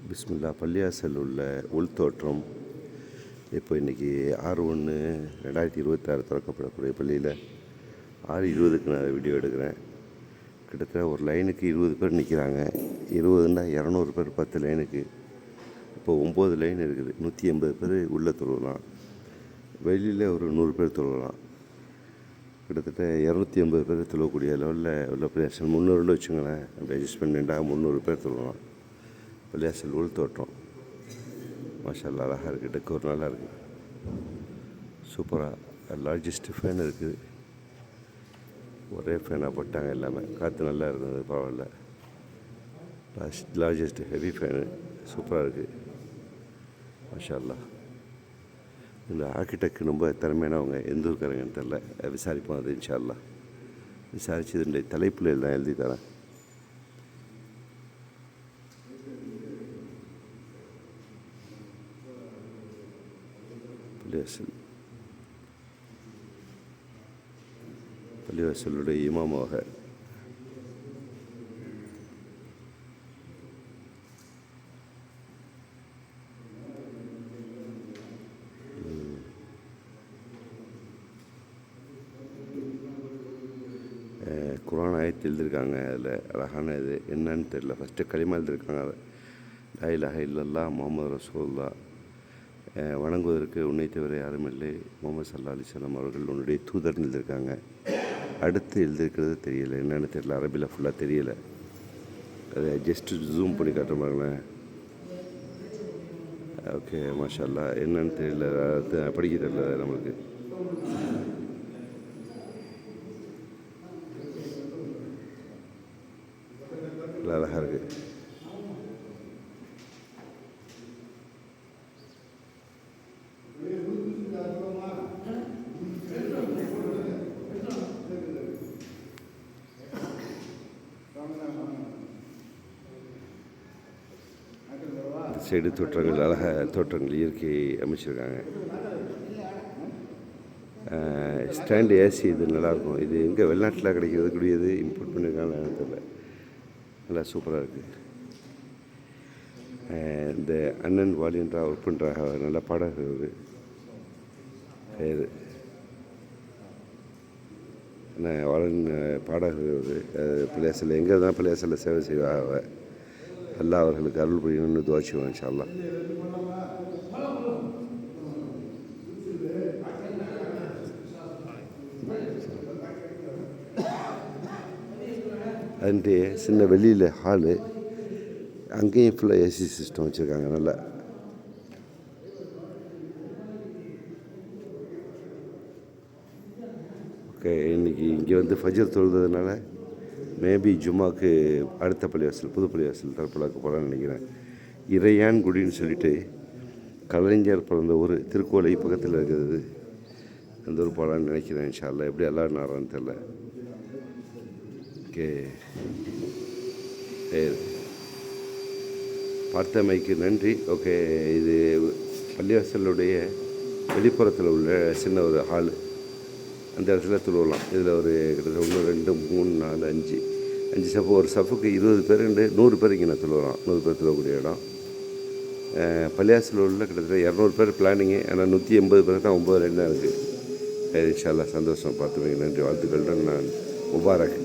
பிஸ்மில்லா பள்ளியாசல் உள்ள உள்தோற்றம். இப்போ இன்றைக்கி 6/1/2026 திறக்கப்படக்கூடிய பள்ளியில் 6:20க்கு நான் வீடியோ எடுக்கிறேன். கிட்டத்தட்ட ஒரு லைனுக்கு 20 பேர் நிற்கிறாங்க. 20ன்னா 200 பேர் 10 லைனுக்கு. இப்போ 9 லைன் இருக்குது. 180 பேர் உள்ளே தொழுகலாம். வெளியில் ஒரு 100 பேர் தொழுகலாம். கிட்டத்தட்ட 280 பேர் தொழக்கூடிய லெவலில் உள்ள பள்ளியாசல் 300 வச்சுங்களேன். அப்படி அட்ஜஸ்ட் பண்ணிட்டா 300 பேர் தொழுகலாம். பள்ளியாசல் உள்தோற்றம் மாஷா அல்லாஹ் அழகாக இருக்குது. டெக்கோர் நல்லா இருக்குது, சூப்பராக. லார்ஜஸ்ட் ஃபேன் இருக்குது. ஒரே ஃபேனாக போட்டாங்க எல்லாமே. காற்று நல்லா இருந்தது, பரவாயில்ல. லார்ஜஸ்ட் ஹெவி ஃபேனு சூப்பராக இருக்குது மாஷா அல்லாஹ். இந்த ஆர்கிடெக்ட் ரொம்ப திறமையானவங்க. எந்த ஊருக்காரங்கன்னு தெரில, விசாரிப்போம். அது இன்ஷா அல்லாஹ் விசாரித்து இதனுடைய தலைப்பில் எல்லாம் எழுதி தரேன். பள்ளிவாசலுடைய இமாமாக குர்ஆன் ஆயத்து எழுதியிருக்காங்க. அதில் அழகான இது என்னன்னு தெரியல. ஃபஸ்ட்டு களிமா எழுதியிருக்காங்க. லா இலாஹ இல்லல்லாஹ் முஹம்மது ரசூலுல்லாஹ், வணங்குவதற்கு உன்னை தவிர யாரும் இல்லை, முகமது ஸல்லல்லாஹு அலைஹி வஸல்லம் அவர்கள் உன்னுடைய தூதர்னு எழுதியிருக்காங்க. அடுத்து எழுதியிருக்கிறது தெரியலை, என்னென்னு தெரியல. அரபியில் ஃபுல்லாக தெரியலை. அதை ஜஸ்ட்டு ஜூம் பண்ணி காட்டுற பாருங்களேன். ஓகே மாஷா அல்லாஹ். என்னென்னு தெரியல, படிக்க தெரியல நம்மளுக்கு. அழகாக இருக்குது. சைடு தோற்றங்கள், அழகாக தோற்றங்கள், இயற்கை அமைச்சிருக்காங்க. ஸ்டாண்டு ஏசி இது நல்லாயிருக்கும். இது எங்கே வெளிநாட்டில் கிடைக்கிறது கூடியது, இம்போர்ட் பண்ணியிருக்காங்க தெரியல. நல்லா சூப்பராக இருக்குது. இந்த அண்ணன் வாலியன்றா ஒர்க் பண்ணுறாங்க, நல்லா பாடகர். பேர் வாலன் பாடகர். பிள்ளையாசல் எங்கே தான் பிள்ளையாசலில் சேவை செய்வாங்க. அல்லாஹ் அவர்களுக்கு அருள் புரியணும்னு துஆ செய்வோம் இன்ஷா அல்லாஹ். அதுன்ட்டு சின்ன வெளியில் ஹாலு, அங்கேயும் ஃபுல்லாக ஏசி சிஸ்டம் வச்சுருக்காங்க. நல்லா ஓகே. இன்றைக்கி இங்கே வந்து ஃபஜர் தொழுதுனால மேபி ஜும்மாவுக்கு அடுத்த பள்ளிவாசல், புது பள்ளிவாசல் தரப்புலாக்க போகலான்னு நினைக்கிறேன். இறையான் குடின்னு சொல்லிட்டு கலைஞர் பிறந்த ஊர் திருக்கோலை பக்கத்தில் இருக்கிறது. அந்த ஊர் போகலான்னு நினைக்கிறேன் இன்ஷா அல்லாஹ். எப்படி எல்லாம் நாரான்னு தெரில. ஓகே, பார்த்தமைக்கு நன்றி. ஓகே, இது பள்ளிவாசலுடைய வெளிப்புறத்தில் உள்ள சின்ன ஒரு ஹாலு. அந்த இடத்துல தொழுவலாம். இதில் ஒரு கிட்டத்தட்ட 1 2 3 4 5 சஃபு. ஒரு சஃபுக்கு 20 பேர் 100 பேர் இங்கே நான் தொழுவலாம். 100 பேர் தொழக்கூடிய இடம். பள்ளியாசல் உள்ள கிட்டத்தட்ட 200 பேர் பிளானிங்கு. ஆனால் 180 பேர் தான் 9 லைன் தான் இருக்குது. இன்ஷா அல்லாஹ் சந்தோஷம். பார்த்தமைக்கு நன்றி, வாழ்த்துக்கள். நான் முபாரக்.